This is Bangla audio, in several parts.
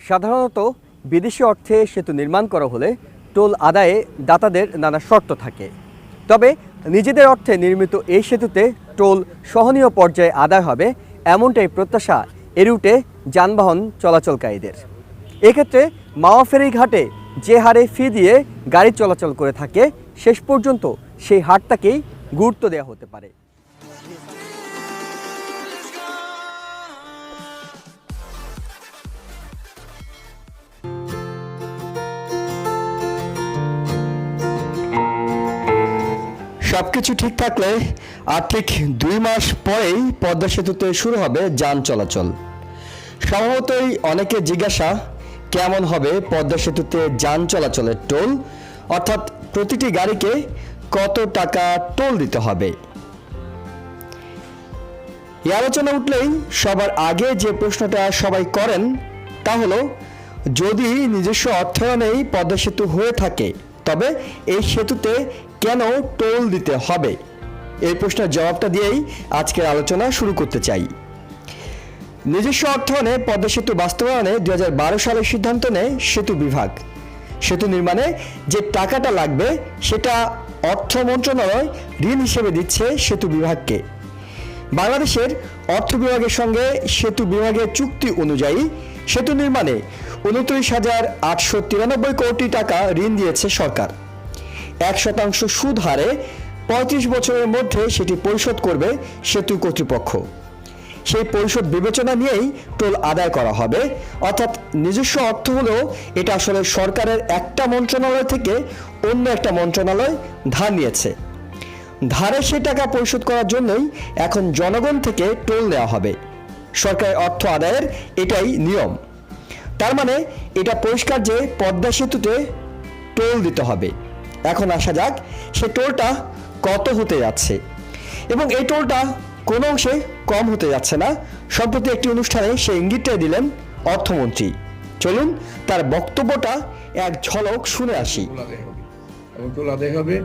সাধারণত বিদেশি অর্থে সেতু নির্মাণ করা হলে টোল আদায়ে দাতাদের নানা শর্ত থাকে। তবে নিজেদের অর্থে নির্মিত এই সেতুতে টোল সহনীয় পর্যায়ে আদায় হবে এমনটাই প্রত্যাশা এ রুটে যানবাহন চলাচলকারীদের। এক্ষেত্রে মাওয়া ফেরিঘাটে যে হারে ফি দিয়ে গাড়ি চলাচল করে থাকে শেষ পর্যন্ত সেই হারটাকেই গুরুত্ব দেওয়া হতে পারে। সবকিছু ঠিক থাকলে আর ঠিক 2 মাস পরেই পদ্মা সেতুতে শুরু হবে যান চলাচল। স্বভাবতই অনেকে জিজ্ঞাসা কেমন হবে পদ্মা সেতুতে যান চলাচলের টোল, অর্থাৎ প্রতিটি গাড়িকে কত টাকা টোল দিতে হবে। এই আলোচনা উঠলেই সবার আগে যে প্রশ্নটা সবাই করেন তা হলো, যদি নিজস্ব অর্থায়নেই পদ্মা সেতু হয়ে থাকে তবে এই সেতুতে কেন টোল দিতে হবে? এই প্রশ্নের জবাবটা দিয়েই আজকের আলোচনা শুরু করতে চাই। নিজস্ব অর্থায়নে পদ্মা সেতু বাস্তবায়নে 2012 সালে সিদ্ধান্ত নেয় সেতু বিভাগ। সেতু নির্মাণে যে টাকাটা লাগবে সেটা অর্থ মন্ত্রণালয় ঋণ হিসেবে দিচ্ছে সেতু বিভাগকে। বাংলাদেশের অর্থ বিভাগের সঙ্গে সেতু বিভাগের চুক্তি অনুযায়ী সেতু নির্মাণে 29,893 কোটি টাকা ঋণ দিয়েছে সরকার। 1% সুদ হারে 35 বছরের মধ্যে সেটি পরিশোধ করবে সেতু কর্তৃপক্ষ। সেই পরিশোধ বিবেচনা নিয়েই টোল আদায় করা হবে, অর্থাৎ নিজস্ব অর্থ হলেও এটা আসলে সরকারের একটা মন্ত্রণালয় থেকে অন্য একটা মন্ত্রণালয় ধার নিয়েছে। ধারে সে টাকা পরিশোধ করার জন্যই এখন জনগণ থেকে টোল নেওয়া হবে। সরকারের অর্থ আদায়ের এটাই নিয়ম। তার মানে এটা পরিষ্কার যে পদ্মা সেতুতে টোল দিতে হবে। এখন আসা যাক সে টোলটা কত হতে যাচ্ছে, এবং এই টোলটা কোনো অংশে কম হতে যাচ্ছে না। সম্প্রতি একটি অনুষ্ঠানে সে ইঙ্গিতটাই দিলেন অর্থমন্ত্রী। চলুন তার বক্তব্যটা এক ঝলক শুনে আসি। টোল আদায় হবে,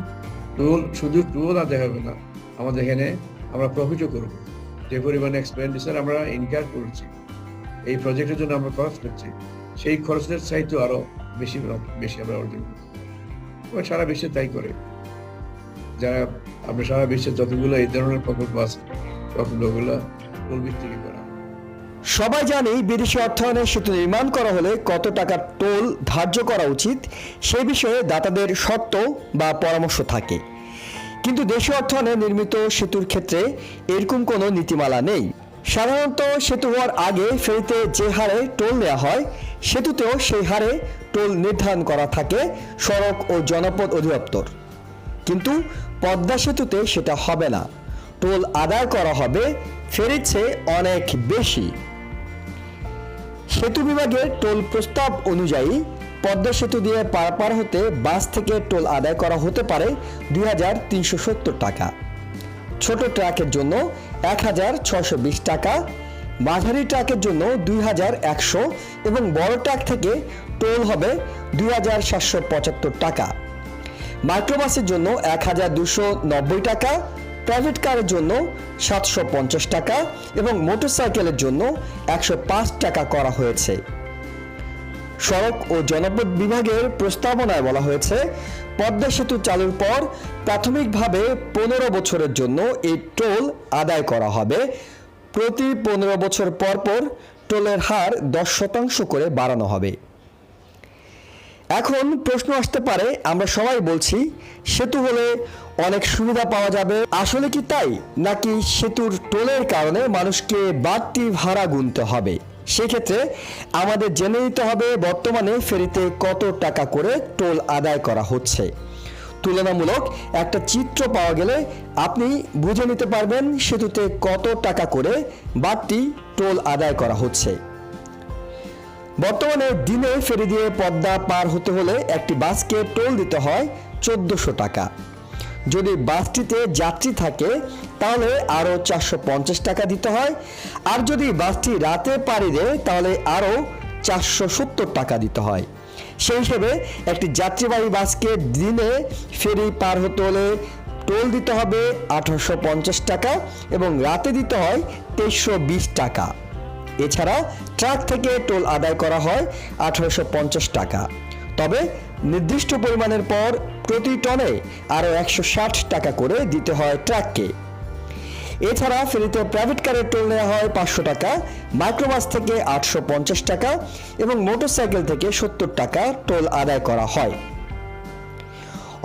টোল শুধু টোল আদায় হবে না, আমাদের এখানে আমরা প্রফিটও করব। যে পরিমাণে এক্সপেন্ডিচার আমরা ইনকার করছি এই প্রজেক্টের জন্য আমরা খরচ করছি, সেই খরচের চাইতে আরো বেশি আমরা অর্জন করছি। সারা বিশ্বে তাই করে, যারা আমরা সারা বিশ্বের যতগুলো এই ধরনের প্রকল্প আছে প্রকল্পগুলো টোল ভিত্তিক করা। সবাই জানি বিদেশি অর্থায়নে সেতু নির্মাণ করা হলে কত টাকা টোল ধার্য করা উচিত সে বিষয়ে দাতাদের শর্ত বা পরামর্শ থাকে। কিন্তু দেশীয় অর্থায়নে নির্মিত সেতুর ক্ষেত্রে এরকম কোনো নীতিমালা নেই। সাধারণত সেতু হওয়ার আগে ফেরিতে যে হারে টোল নেওয়া হয় সেতুতেও সেই হারে টোল নির্ধারণ করা থাকে সড়ক ও জনপথ অধিদপ্তর। কিন্তু পদ্মা সেতুতে সেটা হবে না। টোল আদায় করা হবে ফেরির চেয়ে অনেক বেশি। সেতু বিভাগের টোল প্রস্তাব অনুযায়ী পদ্মা সেতু দিয়ে পারাপার হতে বাস থেকে টোল আদায় করা হতে পারে 2,370 টাকা, ছোট ট্রাকের জন্য 1,620 টাকা, মাঝারি ট্রাকের জন্য 2,100 এবং বড় ট্রাক থেকে টোল হবে 2,775 টাকা। মাইক্রোবাসের জন্য 1,290 টাকা, প্রাইভেট কারের জন্য 750 টাকা এবং মোটরসাইকেলের জন্য 105 টাকা করা হয়েছে। সড়ক ও জনপথ বিভাগের প্রস্তাবনায় বলা হয়েছে, পদ্মা সেতু চালুর পর প্রাথমিকভাবে 15 বছরের জন্য এই টোল আদায় করা হবে। প্রতি 15 বছর পর পর টোলের হার 10% করে বাড়ানো হবে। এখন প্রশ্ন আসতে পারে, আমরা সবাই বলছি সেতু হলে অনেক সুবিধা পাওয়া যাবে, আসলে কি তাই, নাকি সেতুর টোলের কারণে মানুষকে বাড়তি ভাড়া গুনতে হবে? সেক্ষেত্রে আমাদের জেনে নিতে হবে বর্তমানে ফেরিতে কত টাকা করে টোল আদায় করা হচ্ছে। তুলনামূলক একটা চিত্র পাওয়া গেলে আপনি বুঝে নিতে পারবেন সেতুতে কত টাকা করে বাড়তি টোল আদায় করা হচ্ছে। বর্তমানে দিনে ফেরি দিয়ে পদ্মা পার হতে হলে একটি বাসকে টোল দিতে হয় 1,400 টাকা। যদি বাসটিতে যাত্রী থাকে তাহলে আরও 450 টাকা দিতে হয়, আর যদি বাসটি রাতে পাড়ি দেয় তাহলে আরও 470 টাকা দিতে হয়। সেই হিসেবে একটি যাত্রীবাহী বাসকে দিনে ফেরি পার হতে হলে টোল দিতে হবে 1,850 টাকা এবং রাতে দিতে হয় 2,320 টাকা। এছাড়া ট্রাক থেকে টোল আদায় করা হয় 1850 টাকা। তবে নির্দিষ্ট পরিমাণের পর প্রতি টনে আরও 160 টাকা করে দিতে হয় ট্রাককে। এছাড়া ফেরিতে প্রাইভেট কারের টোল নেওয়া হয় 500 টাকা, মাইক্রোবাস থেকে 850 টাকা এবং মোটরসাইকেল থেকে 70 টাকা টোল আদায় করা হয়।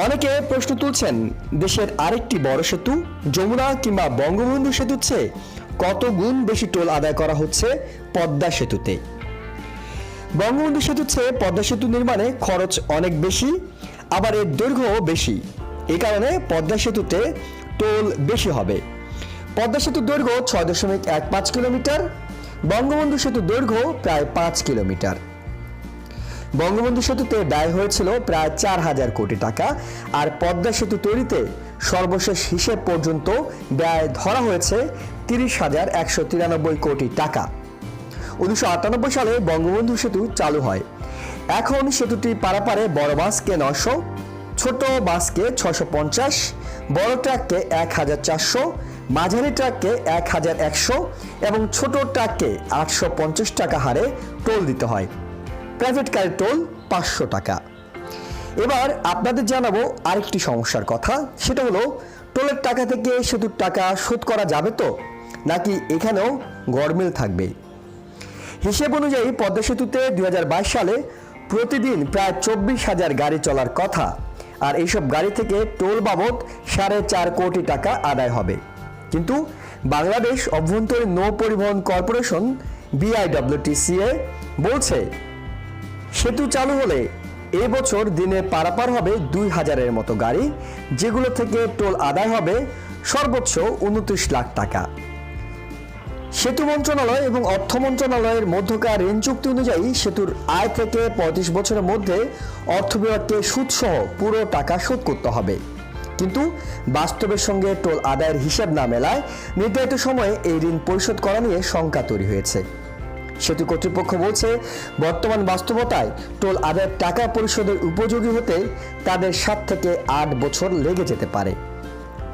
অনেকে প্রশ্ন তুলছেন, দেশের আরেকটি বড় সেতু যমুনা কিংবা বঙ্গবন্ধু সেতুর চেয়ে কত গুণ বেশি টোল আদায় করা হচ্ছে পদ্মা সেতুতে। বঙ্গবন্ধু সেতুর চেয়ে পদ্মা সেতু নির্মাণে খরচ অনেক বেশি, আবার এর দৈর্ঘ্যও বেশি। এই কারণে পদ্মা সেতুতে টোল বেশি হবে। পদ্মা সেতুর দৈর্ঘ্য 6.15 কিলোমিটার, বঙ্গবন্ধু সেতুর দৈর্ঘ্য প্রায় 5 কিলোমিটার। বঙ্গবন্ধু সেতুতে ব্যয় হয়েছিল প্রায় 4000 কোটি টাকা, আর পদ্মা সেতু তৈরিতে সর্বশেষ হিসেব পর্যন্ত ব্যয় ধরা হয়েছে 30,193 কোটি টাকা। 1998 সালে বঙ্গবন্ধু সেতু চালু হয়। এখন সেতুটি পারাপারে বড় বাসকে 900, ছোট বাসকে 650, বড় ট্রাককে 1400, মাঝারি ট্রাককে 1100 এবং ছোট ট্রাককে 850 টাকা হারে টোল দিতে হয়। প্রাইভেট কারের টোল 500 টাকা। এবার আপনাদের জানাবো আরেকটি সমস্যার কথা, সেটা হলো টোলের টাকা থেকে সেতুর টাকা শোধ করা যাবে তো, নাকি এখানেও গরমিল থাকবে। হিসেব অনুযায়ী পদ্মা সেতুতে 2022 সালে প্রতিদিন প্রায় 24,000 গাড়ি চলার কথা, আর এইসব গাড়ি থেকে টোল বাবদ 4.5 কোটি টাকা আদায় হবে। কিন্তু বাংলাদেশ অভ্যন্তরীণ নৌ পরিবহন কর্পোরেশন BIWTCA বলছে, সেতু চালু হলে এবছর দিনে পারাপার হবে 2000-এর মতো গাড়ি, যেগুলো থেকে টোল আদায় হবে সর্বোচ্চ 29 লাখ টাকা। সেতু মন্ত্রণালয় এবং অর্থ মন্ত্রণালয়ের মধ্যকার ঋণ চুক্তি অনুযায়ী সেতুর আয় থেকে 35 বছরের মধ্যে অর্থ বিভাগকে সুদসহ পুরো টাকা শোধ করতে হবে। কিন্তু বাস্তবের সঙ্গে টোল আদায়ের হিসাব না মেলায় নির্ধারিত সময়ে এই ঋণ পরিশোধ করা নিয়ে শঙ্কা তৈরি হয়েছে। সেতু কর্তৃপক্ষ বলছে, বর্তমান বাস্তবতায় টোল আদায়ের টাকা পরিশোধের উপযোগী হতে তাদের 7 থেকে 8 বছর লেগে যেতে পারে।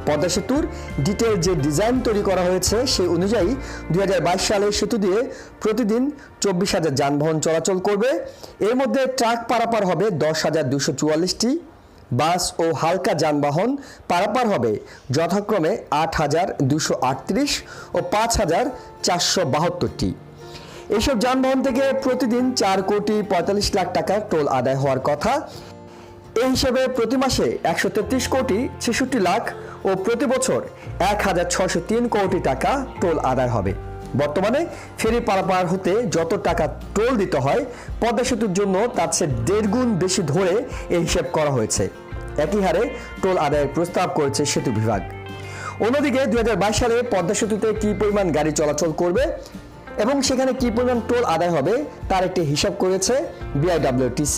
পদ্মা সেতুর ডিটেল যে ডিজাইন তৈরি করা হয়েছে সেই অনুযায়ী 2022 সালে সেতু দিয়ে প্রতিদিন 24,000 যানবাহন চলাচল করবে। এর মধ্যে ট্রাক পারাপার হবে 10,244টি, বাস ও হালকা যানবাহন পারাপার হবে যথাক্রমে 8,238 ও 5,472টি। এইসব যানবাহন থেকে প্রতিদিন 4,45 লাখ টাকা টোল আদায় হওয়ার কথা। এই হিসেবে প্রতি মাসে 133 কোটি 66 লাখ ও প্রতি বছর 1,603 কোটি টাকা টোল আদায় হবে। বর্তমানে ফেরি পারাপার হতে যত টাকা টোল দিতে হয় পদ্মা সেতুর জন্য তার চেয়ে 1.5 গুণ বেশি ধরে এই হিসেব করা হয়েছে। একই হারে টোল আদায়ের প্রস্তাব করেছে সেতু বিভাগ। অন্যদিকে 2022 সালে পদ্মা সেতুতে কি পরিমাণ গাড়ি চলাচল করবে এবং সেখানে কি পরিমাণ টোল আদায় হবে তার একটি হিসাব করেছে BIWTC।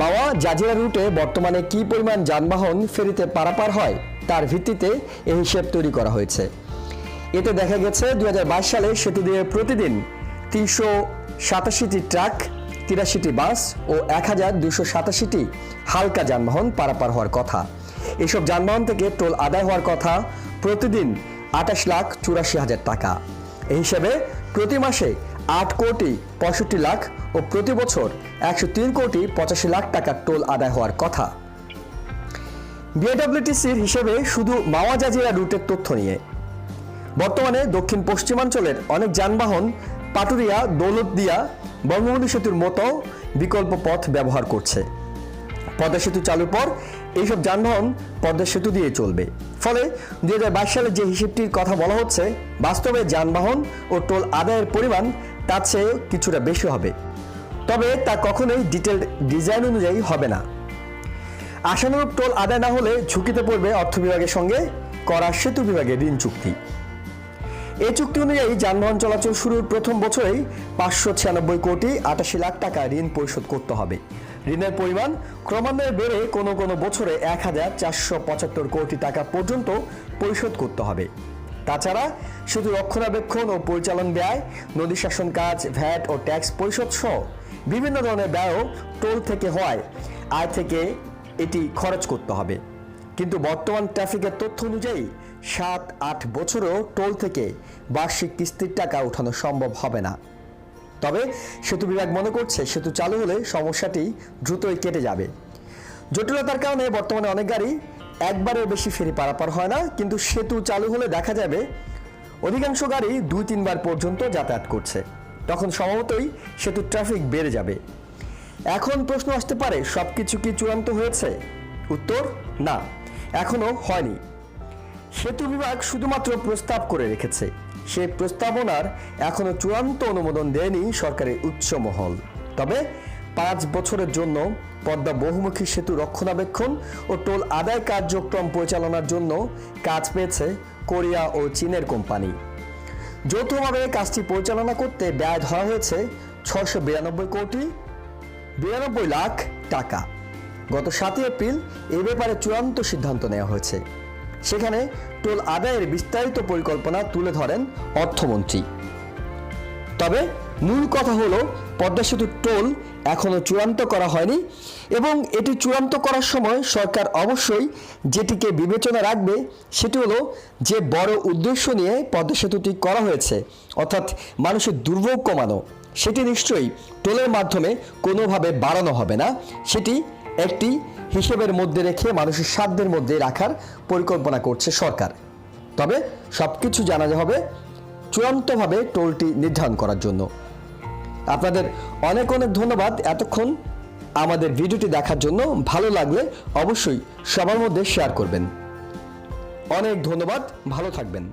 মাওয়া জাজিরা রুটে বর্তমানে কি পরিমাণ যানবাহন ফেরিতে পারাপার হয় তার ভিত্তিতে এই হিসেব তৈরি করা হয়েছে। এতে দেখা গেছে 2022 সালে সেতু দিয়ে প্রতিদিন 387টি ট্রাক, 83টি বাস ও 1,287টি হালকা যানবাহন পারাপার হওয়ার কথা। এসব যানবাহন থেকে টোল আদায় হওয়ার কথা প্রতিদিন 28,84,000 টাকা। এই হিসেবে প্রতি মাসে 8 কোটি 65 লাখ ও প্রতি বছর 103 কোটি 85 লাখ টাকা টোল আদায় হওয়ার কথা। BIWTCর হিসেবে শুধু মাওয়া জাজিরা রুটের তথ্য নিয়ে বর্তমানে দক্ষিণ পশ্চিমাঞ্চলের অনেক যানবাহন পাটুরিয়া, দৌলতদিয়া, বঙ্গবন্ধু সেতুর মতো বিকল্প পথ ব্যবহার করছে। পদ্মা সেতু চালুর পর এইসব যানবাহন পদ্মা সেতু দিয়ে চলবে। ফলে 2022 সালে যে হিসেবটির কথা বলা হচ্ছে, বাস্তবে যানবাহন ও টোল আদায়ের পরিমাণ তার চেয়ে কিছুটা বেশি হবে। তবে তা কখনোই ডিটেল ডিজাইন অনুযায়ী হবে না। আশানুরূপ টোল আদায় না হলে ঝুঁকিতে পড়বে অর্থ বিভাগের সঙ্গে করা সেতু বিভাগের ঋণ চুক্তি। এই চুক্তি অনুযায়ী যানবাহন চলাচল শুরুর প্রথম বছরেই 596 কোটি 88 লাখ টাকা ঋণ পরিশোধ করতে হবে। ঋণের পরিমাণ ক্রমান্বয়ে বেড়ে কোনো কোনো বছরে 1,475 কোটি টাকা পর্যন্ত পরিশোধ করতে হবে। তাছাড়া শুধু রক্ষণাবেক্ষণ ও পরিচালন ব্যয়, নদী শাসন কাজ, ভ্যাট ও ট্যাক্স পরিশোধ সহ বিভিন্ন ধরনের ব্যয়ও টোল থেকে হওয়ায় আয় থেকে এটি খরচ করতে হবে। কিন্তু বর্তমান ট্রাফিকের তথ্য অনুযায়ী 7-8 বছরেও টোল থেকে বার্ষিক কিস্তির টাকা ওঠানো সম্ভব হবে না। তবে সেতু বিভাগ মনে করছে সেতু চালু হলে সমস্যাটি দ্রুতই কেটে যাবে। জটিলতার কারণে বর্তমানে অনেক গাড়ি একবারের বেশি ফেরি পারাপার হয় না, কিন্তু সেতু চালু হলে দেখা যাবে অধিকাংশ গাড়ি 2-3 বার পর্যন্ত যাতায়াত করছে। তখন সম্ভবতই সেতুর ট্রাফিক বেড়ে যাবে। এখন প্রশ্ন আসতে পারে, সবকিছু কি চূড়ান্ত হয়েছে? উত্তর না, এখনো হয়নি। সেতু বিভাগ শুধুমাত্র প্রস্তাব করে রেখেছে। সেই প্রস্তাবনার এখনো চূড়ান্ত অনুমোদন দেয়নি সরকারের উচ্চ মহল। তবে 5 বছরের জন্য পদ্মা বহুমুখী সেতু রক্ষণাবেক্ষণ ও টোল আদায় কার্যক্রম পরিচালনার জন্য কাজ পেয়েছে কোরিয়া ও চীনের কোম্পানি। যৌথভাবে কাজটি পরিচালনা করতে ব্যয় ধরা হয়েছে 692 কোটি 92 লাখ টাকা। গত 7 এপ্রিল এ ব্যাপারে চূড়ান্ত সিদ্ধান্ত নেওয়া হয়েছে। সেখানে টোল আদায়ের বিস্তারিত পরিকল্পনা তুলে ধরেন অর্থমন্ত্রী। তবে মূল কথা হলো, পদ্মা সেতুর টোল এখনো চূড়ান্ত করা হয়নি এবং এটি চূড়ান্ত করার সময় সরকার অবশ্যই যেটিকে বিবেচনা রাখবে সেটি হলো, যে বড় উদ্দেশ্য নিয়ে পদ্মা সেতুটি করা হয়েছে, অর্থাৎ মানুষের দুর্ভোগ কমানো, সেটি নিশ্চয়ই টোলের মাধ্যমে কোনোভাবে বাড়ানো হবে না। সেটি একটি হিসেবের মধ্যে রেখে মানুষের সাধ্যের মধ্যে রাখার পরিকল্পনা করছে সরকার। তবে সবকিছু জানা হবে চূড়ান্তভাবে টোলটি নির্ধারণ করার জন্য। আপনাদের অনেক অনেক ধন্যবাদ এতক্ষণ আমাদের ভিডিওটি দেখার জন্য। ভালো লাগলে অবশ্যই সবার মধ্যে শেয়ার করবেন। অনেক ধন্যবাদ, ভালো থাকবেন।